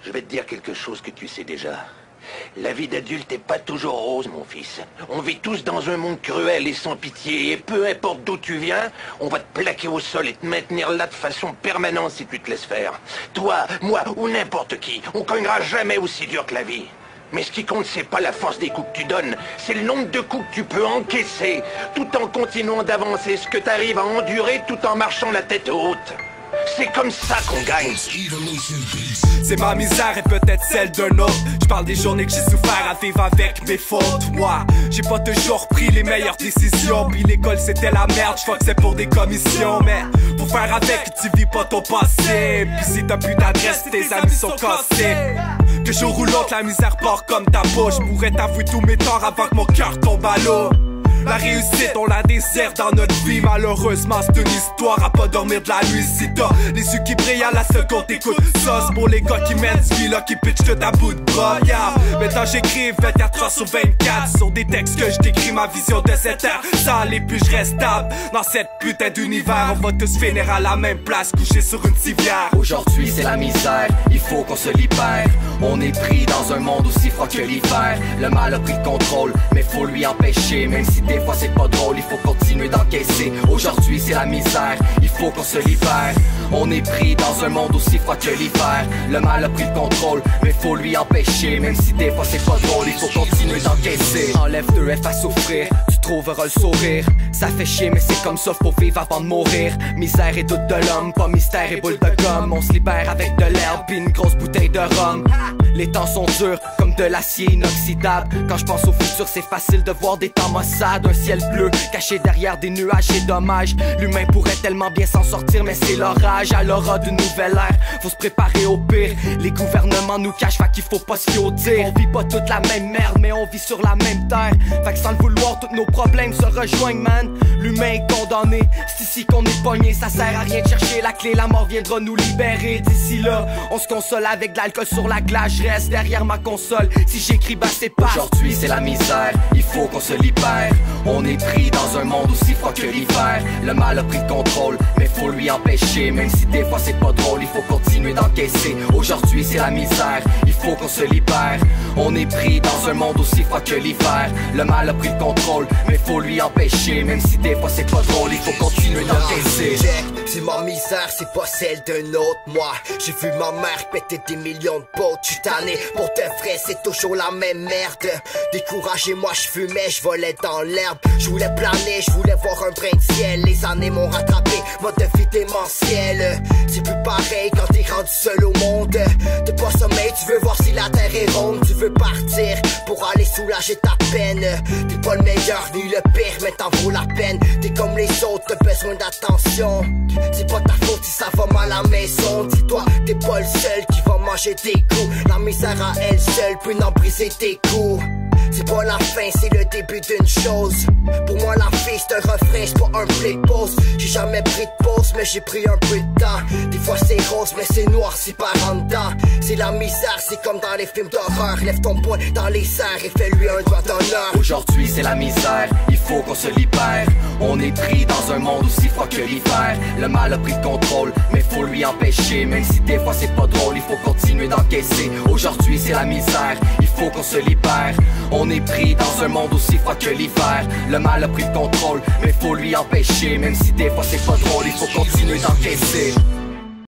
Je vais te dire quelque chose que tu sais déjà. La vie d'adulte n'est pas toujours rose, mon fils. On vit tous dans un monde cruel et sans pitié, et peu importe d'où tu viens, on va te plaquer au sol et te maintenir là de façon permanente si tu te laisses faire. Toi, moi ou n'importe qui, on cognera jamais aussi dur que la vie. Mais ce qui compte, c'est pas la force des coups que tu donnes, c'est le nombre de coups que tu peux encaisser, tout en continuant d'avancer ce que tu arrives à endurer tout en marchant la tête haute. C'est comme ça qu'on gagne. C'est ma misère et peut-être celle d'un autre. Je parle des journées que j'ai souffert à vivre avec mes fautes. Moi, j'ai pas toujours pris les meilleures décisions. Puis l'école c'était la merde, je que c'est pour des commissions. Mais pour faire avec, tu vis pas ton passé. Puis si t'as plus d'adresse, tes amis sont cassés. Que jour ou l'autre la misère part comme ta peau. Je pourrais t'avouer tous mes torts avant que mon cœur tombe à l'eau. La réussite, on la désert dans notre vie. Malheureusement, c'est une histoire à pas dormir de la nuit. Si t'as les yeux qui brillent à la seule qu'on t'écoute, ça c'est pour les gars qui mènent ce vie-là, qui pitch tout à bout de bras. Yeah. Maintenant j'écris 24 heures sur 24 sur des textes que je décris ma vision de cette ère. Sans les plus je reste stable dans cette putain d'univers. On va tous finir à la même place, couchés sur une civière. Aujourd'hui c'est la misère, il faut qu'on se libère. On est pris dans un monde aussi froid que l'hiver. Le mal a pris le contrôle, mais faut lui empêcher. Même si des fois c'est pas drôle, il faut continuer d'encaisser. Aujourd'hui c'est la misère, il faut qu'on se libère. On est pris dans un monde aussi froid que l'hiver. Le mal a pris le contrôle, mais faut lui empêcher. Même si des fois c'est pas drôle, il faut continuer d'encaisser. Enlève 2 F à souffrir, tu trouveras le sourire. Ça fait chier mais c'est comme ça, faut vivre avant de mourir. Misère et doute de l'homme, pas mystère et boule de gomme. On se libère avec de l'herbe puis une grosse bouteille de rhum. Les temps sont durs comme de l'acier inoxydable. Quand je pense au futur c'est facile de voir des temps maussades. Un ciel bleu caché derrière des nuages, c'est dommage. L'humain pourrait tellement bien s'en sortir mais c'est l'orage. À l'aura d'une nouvelle ère, faut se préparer au pire. Les gouvernements nous cachent, fait qu'il faut pas se fier au dire. On vit pas toute la même merde mais on vit sur la même terre. Fait que sans le vouloir tous nos problèmes se rejoignent man. L'humain est condamné, c'est ici qu'on est pogné. Ça sert à rien de chercher la clé, la mort viendra nous libérer. D'ici là, on se console avec de l'alcool sur la glace. Je reste derrière ma console, si j'écris bah c'est pas. Aujourd'hui c'est la misère, il faut qu'on se libère. On est pris dans un monde aussi froid que l'hiver. Le mal a pris le contrôle, mais faut lui empêcher. Même si des fois c'est pas drôle, il faut continuer d'encaisser. Aujourd'hui c'est la misère, il faut qu'on se libère. On est pris dans un monde aussi froid que l'hiver. Le mal a pris le contrôle, mais faut lui empêcher. Même si des fois c'est pas drôle, il faut continuer d'encaisser. C'est ma misère, c'est pas celle d'un autre. Moi, j'ai vu ma mère péter des millions de potes. J'suis tanné, pour de vrai, c'est toujours la même merde. Découragé, moi j'fumais, j'volais dans l'herbe. J'voulais planer, j'voulais voir un brin de ciel. Les années m'ont rattrapé, mode de vie démentiel. C'est plus pareil quand t'es rendu seul au monde. T'es pas sommeil, tu veux voir si la terre est ronde. Tu veux partir pour aller soulager ta peine. T'es pas le meilleur ni le pire, mais t'en vaut la peine. T'es comme les autres, t'as besoin d'attention. C'est pas ta faute si ça va mal à la maison. Dis-toi, t'es pas le seul qui va manger tes coups. La misère à elle seule peut n'en briser tes coups. C'est pas la fin, c'est le début d'une chose. Pour moi la vie c'est un refrain, c'est pas un play de pause. J'ai jamais pris de pause mais j'ai pris un peu de temps. Des fois c'est rose mais c'est noir si par en dedans. C'est la misère, c'est comme dans les films d'horreur. Lève ton poing dans les airs et fais-lui un doigt d'honneur. Aujourd'hui c'est la misère, il faut qu'on se libère. On est pris dans un monde aussi froid que l'hiver. Le mal a pris le contrôle, mais faut lui empêcher. Même si des fois c'est pas drôle, il faut continuer d'encaisser. Aujourd'hui c'est la misère, il faut qu'on se libère. On est pris dans un monde aussi froid que l'hiver. Le mal a pris le contrôle, mais faut lui empêcher. Même si des fois c'est pas drôle, il faut continuer d'encaisser.